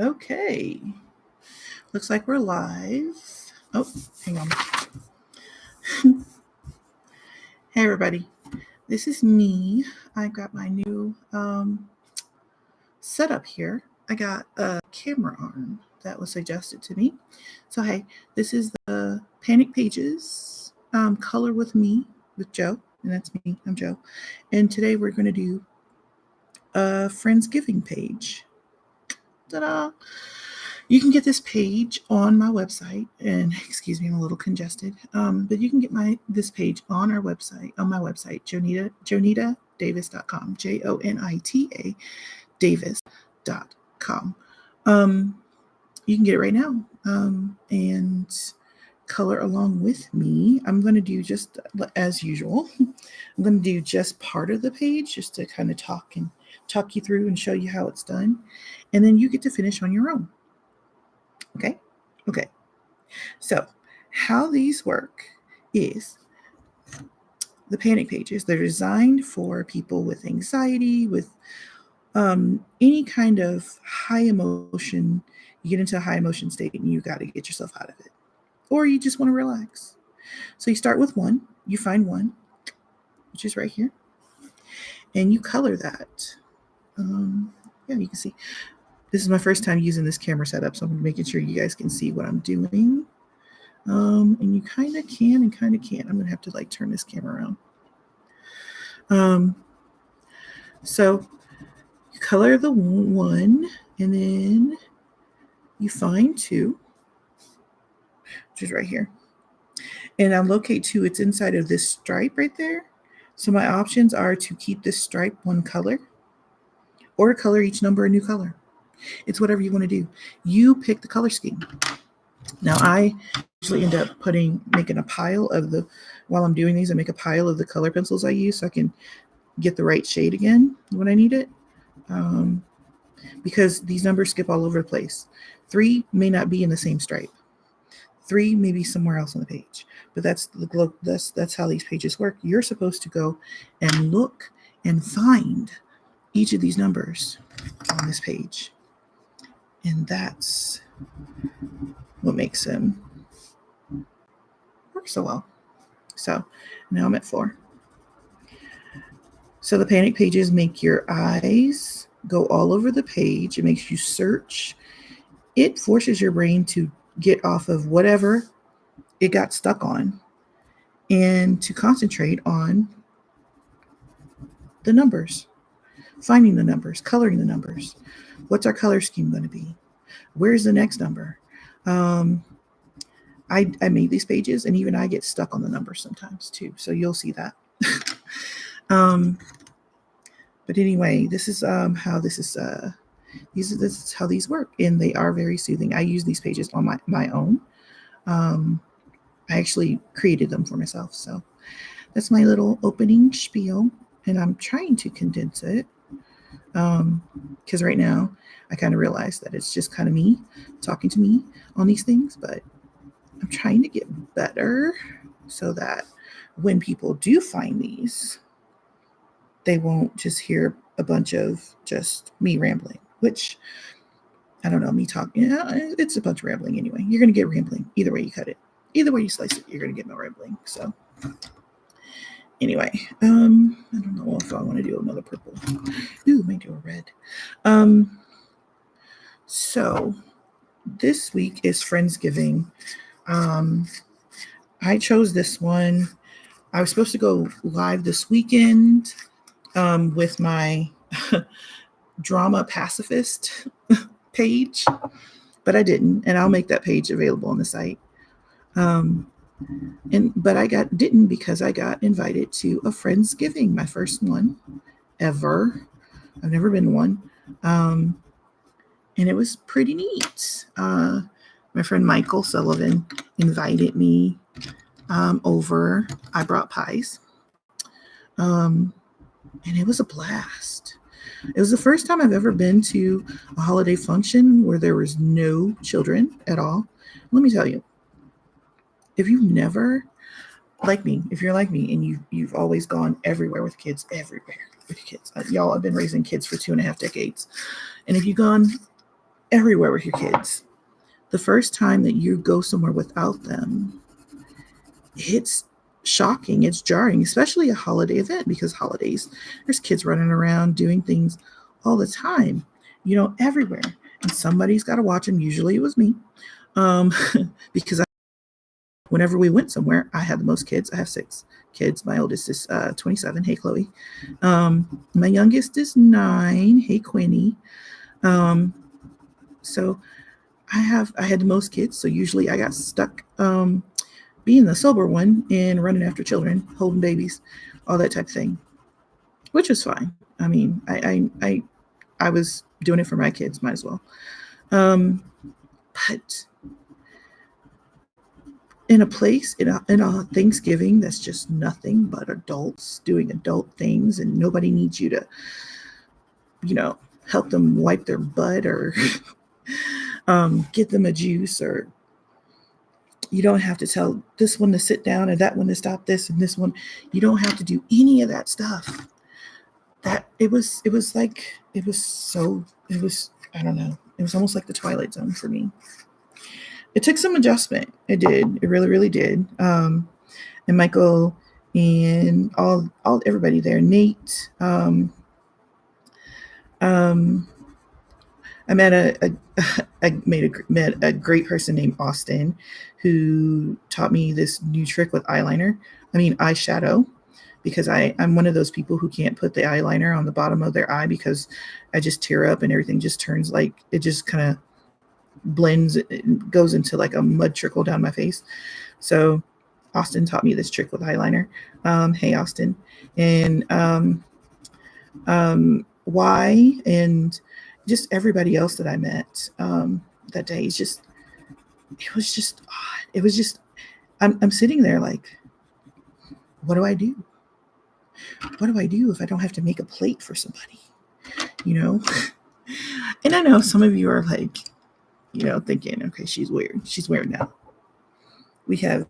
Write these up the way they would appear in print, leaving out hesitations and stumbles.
Okay. Looks like we're live. Oh, hang on. Hey, everybody. This is me. I got my new setup here. I got a camera arm that was suggested to me. So, hey, this is the Panic Pages Color with Me with Joe. And that's me. I'm Joe. And today we're going to do a Friendsgiving page. Ta-da! You can get this page on my website, and excuse me, I'm a little congested. But you can get this page on my website, jonitadavis.com, JONITA Davis.com. You can get it right now, and color along with me. I'm going to do just as usual. I'm going to do just part of the page just to kind of talk you through and show you how it's done, and then you get to finish on your own. Okay. So how these work is the panic pages. They're designed for people with anxiety, with any kind of high emotion. You get into a high emotion state and you got to get yourself out of it. Or you just want to relax. So you start with one. You find one, which is right here. And you color that. Yeah, you can see. This is my first time using this camera setup, so I'm making sure you guys can see what I'm doing. And you kind of can and kind of can't. I'm going to have to turn this camera around. So you color the one, and then you find two, which is right here. And I'll locate two. It's inside of this stripe right there. So my options are to keep this stripe one color or to color each number a new color. It's whatever you want to do. You pick the color scheme. Now, I usually end up making a pile of while I'm doing these, I make a pile of the color pencils I use so I can get the right shade again when I need it. Because these numbers skip all over the place. 3 may not be in the same stripe. 3 may be somewhere else on the page. But that's how these pages work. You're supposed to go and look and find each of these numbers on this page. And that's what makes them work so well. So now I'm at 4. So the panic pages make your eyes go all over the page. It makes you search. It forces your brain to get off of whatever it got stuck on and to concentrate on the numbers, finding the numbers, coloring the numbers. What's our color scheme going to be? Where's the next number? I made these pages, and even I get stuck on the numbers sometimes too. So you'll see that. But anyway, this is how this is how these work, and they are very soothing. I use these pages on my own. I actually created them for myself. So that's my little opening spiel, and I'm trying to condense it because right now I kind of realize that it's just kind of me talking to me on these things, but I'm trying to get better so that when people do find these, they won't just hear a bunch of just me rambling, which I don't know, me talking. Yeah, it's a bunch of rambling anyway. You're going to get rambling. Either way you cut it. Either way you slice it, you're going to get no rambling. So anyway, I don't know if I want to do another purple. Ooh, maybe do a red. So this week is Friendsgiving. I chose this one. I was supposed to go live this weekend with my drama pacifist page, but I didn't, and I'll make that page available on the site. But I didn't because I got invited to a Friendsgiving, my first one ever. I've never been to one, and it was pretty neat. My friend Michael Sullivan invited me over. I brought pies, and it was a blast. It was the first time I've ever been to a holiday function where there was no children at all. Let me tell you, if you've never, if you're like me and you've always gone everywhere with kids, y'all, I've been raising kids for 2.5 decades. And if you've gone everywhere with your kids. The first time that you go somewhere without them, it's shocking, it's jarring, especially a holiday event, because holidays, there's kids running around doing things all the time, everywhere. And somebody's got to watch them. Usually it was me, um, because whenever we went somewhere, I had the most kids. I have 6 kids. My oldest is 27. Hey, Chloe. My youngest is 9. Hey, Quinny. So I had the most kids. So usually I got stuck being the sober one and running after children, holding babies, all that type of thing, which was fine. I mean, I was doing it for my kids, might as well. But in a place, in a Thanksgiving that's just nothing but adults doing adult things, and nobody needs you to, help them wipe their butt or get them a juice, or you don't have to tell this one to sit down and that one to stop this and this one. You don't have to do any of that stuff. That it was I don't know. It was almost like the Twilight Zone for me. It took some adjustment. It did. It really, really did. And Michael and all everybody there, Nate. I met met a great person named Austin, who taught me this new trick with eyeliner. I mean eyeshadow, because I'm one of those people who can't put the eyeliner on the bottom of their eye because I just tear up and everything just turns like it just kind of blends, it goes into like a mud trickle down my face. So Austin taught me this trick with eyeliner. Hey Austin. And why and just everybody else that I met that day. It was just odd. It was just I'm sitting there like, what do I do? What do I do if I don't have to make a plate for somebody? And I know some of you are like, thinking, okay, she's weird. She's weird now. We have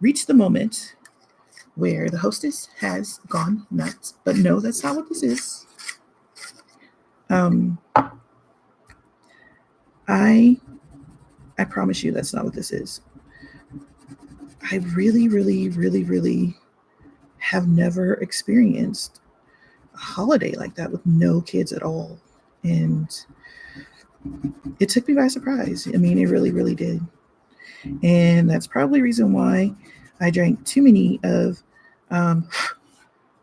reached the moment where the hostess has gone nuts. But no, that's not what this is. I promise you that's not what this is. I really, really, really, really have never experienced a holiday like that with no kids at all. And it took me by surprise. I mean, it really, really did. And that's probably the reason why I drank too many of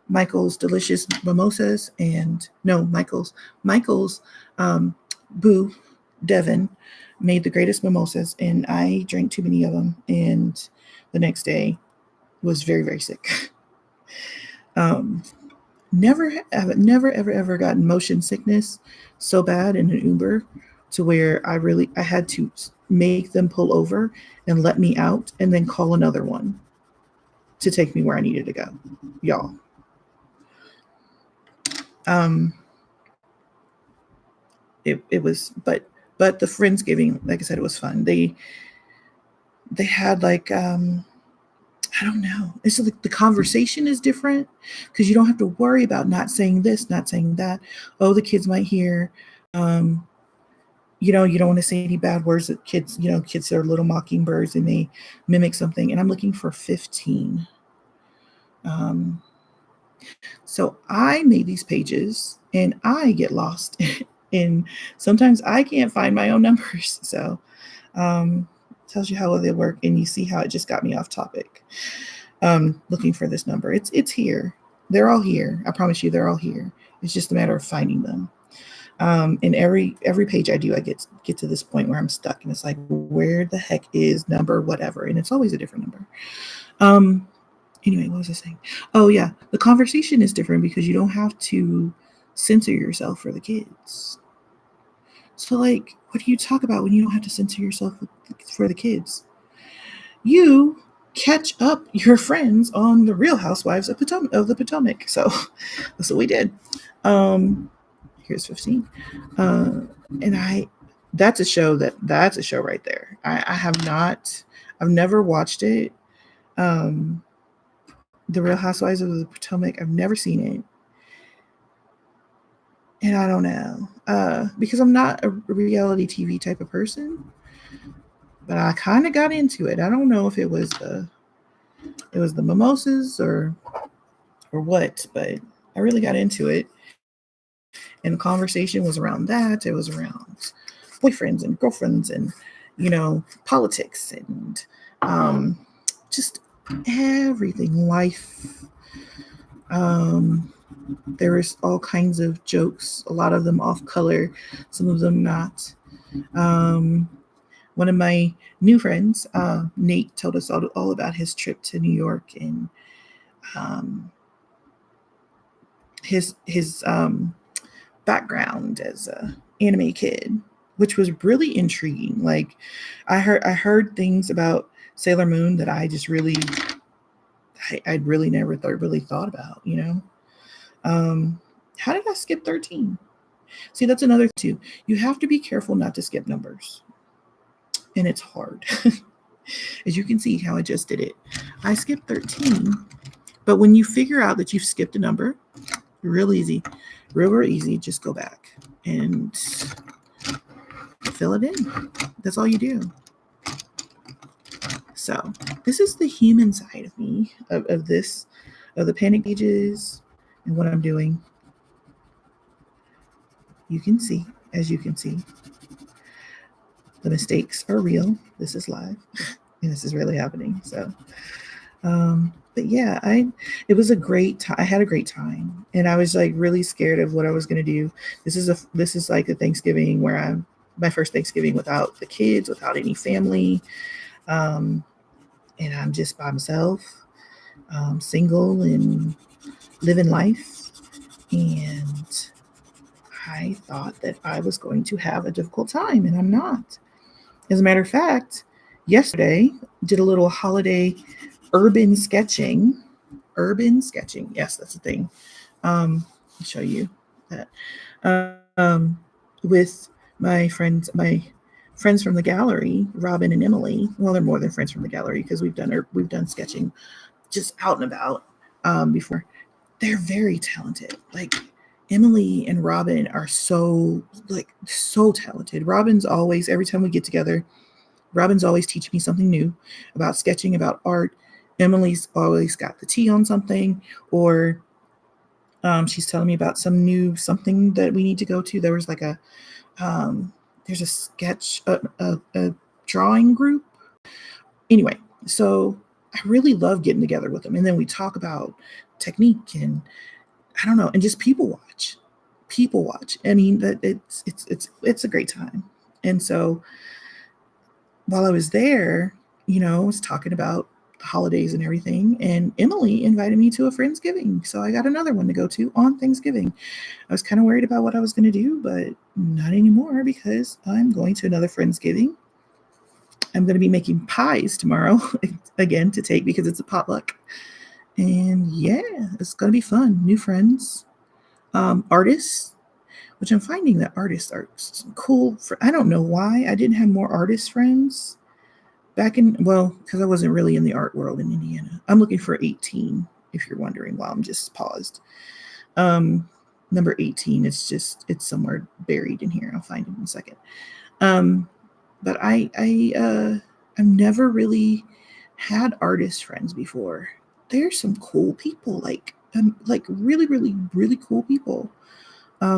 Michael's delicious mimosas Michael's boo, Devin, made the greatest mimosas, and I drank too many of them, and the next day was very, very sick. Never ever gotten motion sickness so bad in an Uber to where I had to make them pull over and let me out and then call another one to take me where I needed to go, y'all. It was, but the Friendsgiving, like I said, it was fun. They had like, I don't know. It's like the conversation is different because you don't have to worry about not saying this, not saying that. Oh, the kids might hear, you don't want to say any bad words that kids are little mockingbirds and they mimic something. And I'm looking for 15. So I made these pages and I get lost and sometimes I can't find my own numbers. So, tells you how well they work, and you see how it just got me off topic. Looking for this number. It's here. They're all here. I promise you, they're all here. It's just a matter of finding them. And every page I do, I get to this point where I'm stuck, and it's like, where the heck is number whatever? And it's always a different number. Anyway, what was I saying? Oh yeah, the conversation is different because you don't have to censor yourself for the kids. So like, what do you talk about when you don't have to censor yourself for the kids? You catch up your friends on the Real Housewives of the Potomac. So that's what we did. Here's 15. And that's a show right there. I've never watched it. The Real Housewives of the Potomac, I've never seen it. And I don't know, because I'm not a reality TV type of person, but I kind of got into it. I don't know if it was the mimosas or what, but I really got into it. And the conversation was around that. It was around boyfriends and girlfriends and, politics and just everything, life. Um, there was all kinds of jokes, a lot of them off color, some of them not. Um, One of my new friends, Nate, told us all about his trip to New York and um, his background as a anime kid, which was really intriguing. Like I heard things about Sailor Moon that I just I'd really never really thought about. Um, how did I skip 13? See, that's another too. You have to be careful not to skip numbers, and it's hard. As you can see how I just did it. I skipped 13, but when you figure out that you've skipped a number, real easy, real easy, just go back and fill it in. That's all you do. So this is the human side of me, of this, of the panic pages and what I'm doing. You can see, as you can see, the mistakes are real. This is live and this is really happening. So but yeah, it was a great time. I had a great time, and I was like really scared of what I was going to do. This is like a Thanksgiving where I'm my first Thanksgiving without the kids, without any family, um, and I'm just by myself, single and living life. And I thought that I was going to have a difficult time, and I'm not. As a matter of fact, yesterday did a little holiday urban sketching. Urban sketching, yes, that's a thing. I'll show you that. With my friends from the gallery, Robin and Emily. Well, they're more than friends from the gallery because we've done sketching just out and about before. They're very talented. Like Emily and Robin are so talented. Robin's always, every time we get together, Robin's always teaching me something new about sketching, about art. Emily's always got the tea on something, or she's telling me about some new something that we need to go to. There was like um, there's a sketch, a drawing group. Anyway, so I really love getting together with them, and then we talk about technique and I don't know, and just people watch. People watch. I mean, that it's a great time. And so while I was there, I was talking about the holidays and everything, and Emily invited me to a Friendsgiving. So I got another one to go to on Thanksgiving. I was kind of worried about what I was going to do, but not anymore because I'm going to another Friendsgiving. I'm going to be making pies tomorrow again to take because it's a potluck. And yeah, it's going to be fun. New friends, artists, which I'm finding that artists are cool. I don't know why I didn't have more artist friends because I wasn't really in the art world in Indiana. I'm looking for 18, if you're wondering why I'm just paused. Number 18, it's somewhere buried in here. I'll find it in a second. But I've never really had artist friends before. There's some cool people, like really, really, really cool people. So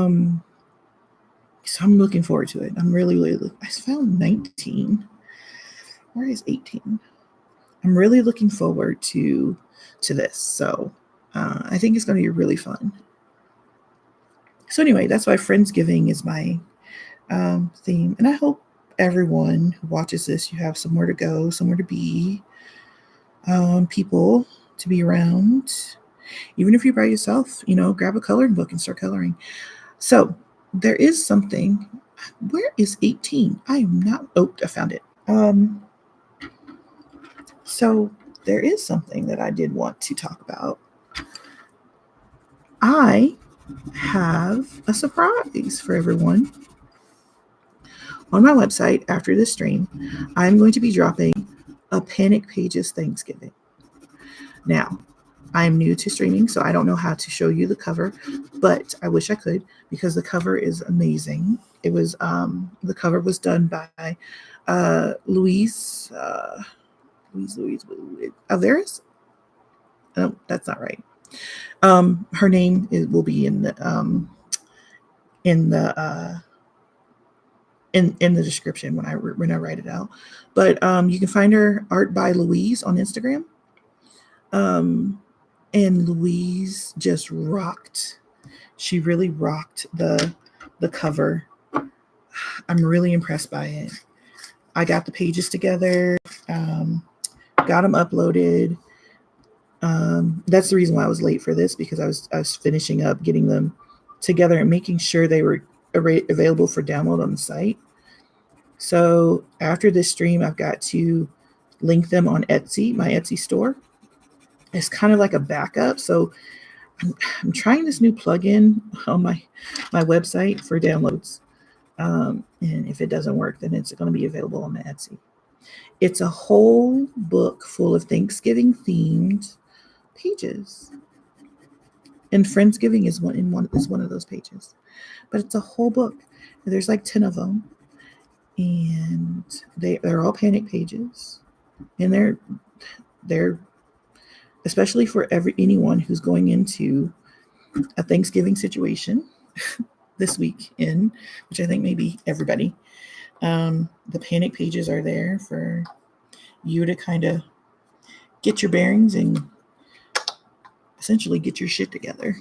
I'm looking forward to it. I'm really, really. I found 19. Where is 18? I'm really looking forward to this. So I think it's going to be really fun. So anyway, that's why Friendsgiving is my theme, and I hope everyone who watches this, you have somewhere to go, somewhere to be, people to be around. Even if you're by yourself, grab a coloring book and start coloring. So there is something. Where is 18? I am not. Oh, I found it. So there is something that I did want to talk about. I have a surprise for everyone. On my website after this stream, I'm going to be dropping a Panic Pages Thanksgiving. Now, I am new to streaming, so I don't know how to show you the cover, but I wish I could because the cover is amazing. It was the cover was done by Louise Alvarez. No, that's not right. Her name will be in the in the in the description when I write it out. But you can find her art by Louise on Instagram. Um, and Louise just rocked. She really rocked the cover. I'm really impressed by it. I got the pages together, got them uploaded. That's the reason why I was late for this because I was finishing up getting them together and making sure they were available for download on the site. So after this stream, I've got to link them on Etsy, my Etsy store. It's kind of like a backup. So I'm trying this new plugin on my website for downloads. And if it doesn't work, then it's going to be available on my Etsy. It's a whole book full of Thanksgiving themed pages. And Friendsgiving is one of those pages. But it's a whole book. There's like 10 of them. And they're all panic pages. And they're especially for anyone who's going into a Thanksgiving situation this weekend, which I think maybe everybody. The panic pages are there for you to kind of get your bearings and essentially get your shit together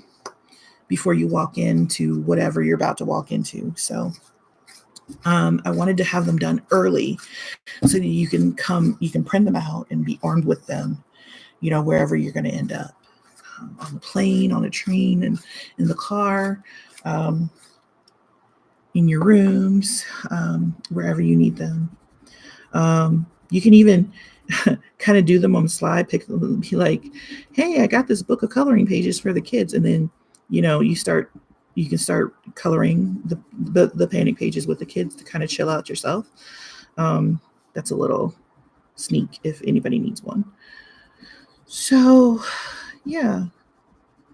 before you walk into whatever you're about to walk into. So I wanted to have them done early so that you can print them out and be armed with them, wherever you're going to end up, on the plane, on a train, and in the car, in your rooms, wherever you need them. You can even kind of do them on the slide, pick them and be like, hey, I got this book of coloring pages for the kids. And then, you can start coloring the panic pages with the kids to kind of chill out yourself. That's a little sneak if anybody needs one. So, yeah,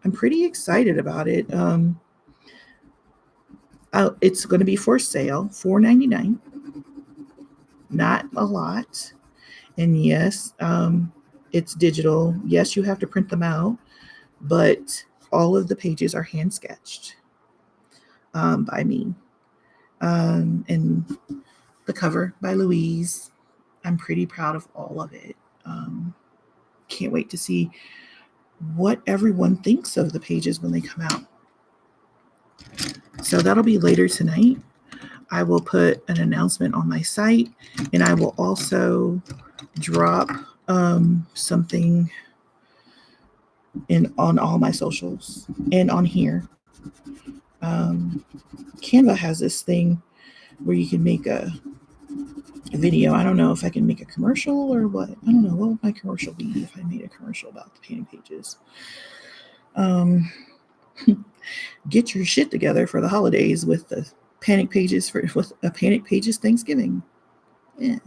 I'm pretty excited about it. It's going to be for sale, $4.99. Not a lot. And yes, it's digital. Yes, you have to print them out, but all of the pages are hand sketched by me. And the cover by Louise. I'm pretty proud of all of it. Can't wait to see what everyone thinks of the pages when they come out. So that'll be later tonight. I will put an announcement on my site, and I will also drop something on all my socials and on here. Canva has this thing where you can make a video. I don't know if I can make a commercial or what. I don't know. What would my commercial be if I made a commercial about the painting pages? Get your shit together for the holidays with the panic pages with a panic pages Thanksgiving. Yeah.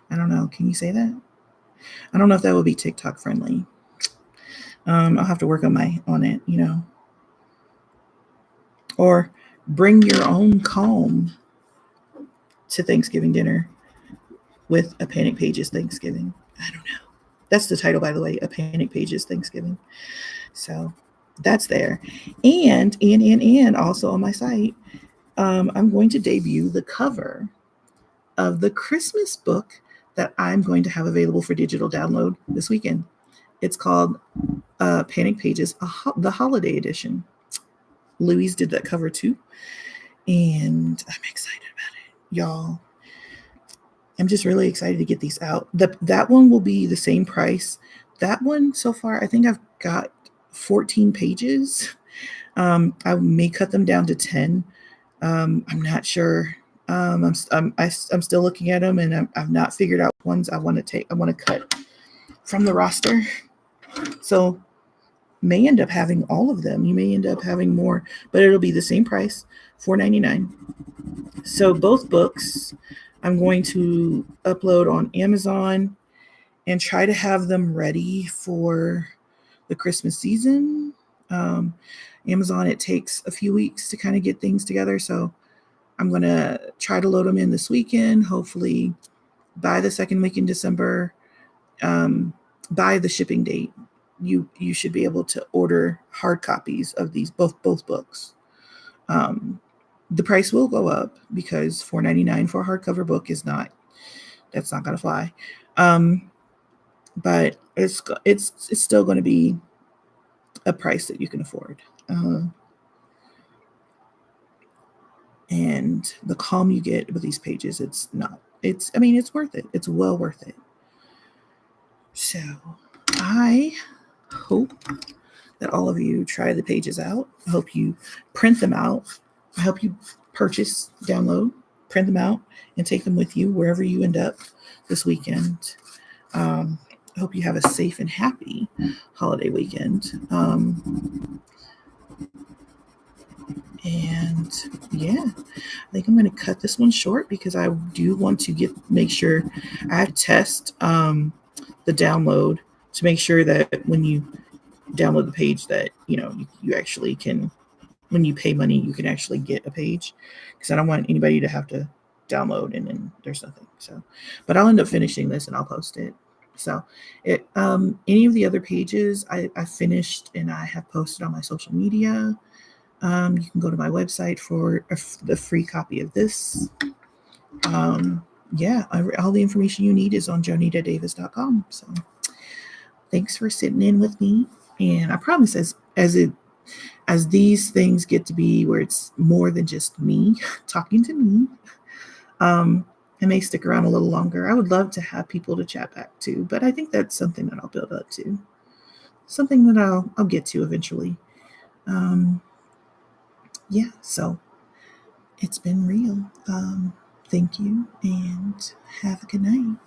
I don't know. Can you say that? I don't know if that would be TikTok friendly. I'll have to work on it, Or bring your own calm to Thanksgiving dinner with a panic pages Thanksgiving. I don't know. That's the title, by the way, a panic pages Thanksgiving. So that's there. And also on my site, I'm going to debut the cover of the Christmas book that I'm going to have available for digital download this weekend. It's called Panic Pages, the Holiday Edition. Louise did that cover too, and I'm excited about it, y'all. I'm just really excited to get these out. That one will be the same price. That one so far, I think I've got 14 pages. I may cut them down to 10. I'm not sure. I'm still looking at them, and I've not figured out ones I want to cut from the roster. So may end up having all of them. You may end up having more, but it'll be the same price, $4.99. So both books I'm going to upload on Amazon and try to have them ready for the Christmas season. Um, Amazon, it takes a few weeks to kind of get things together. So I'm going to try to load them in this weekend, hopefully by the second week in December, by the shipping date. You should be able to order hard copies of these both books. Um, the price will go up because $4.99 for a hardcover book is not, that's not going to fly. But it's still going to be a price that you can afford. And the calm you get with these pages, it's worth it. It's well worth it. So I hope that all of you try the pages out. I hope you print them out. I hope you purchase, download, print them out, and take them with you wherever you end up this weekend. I hope you have a safe and happy holiday weekend. And yeah, I think I'm going to cut this one short because I do want to make sure I have to test the download to make sure that when you download the page that you actually can, when you pay money, you can actually get a page, because I don't want anybody to have to download and then there's nothing. So, but I'll end up finishing this and I'll post it. So any of the other pages I finished and I have posted on my social media. You can go to my website for the free copy of this. Yeah, all the information you need is on jonitadavis.com. So thanks for sitting in with me. And I promise as these things get to be where it's more than just me talking to me, I may stick around a little longer. I would love to have people to chat back to, but I think that's something that I'll build up to, something that I'll get to eventually. Yeah, so it's been real. Thank you and have a good night.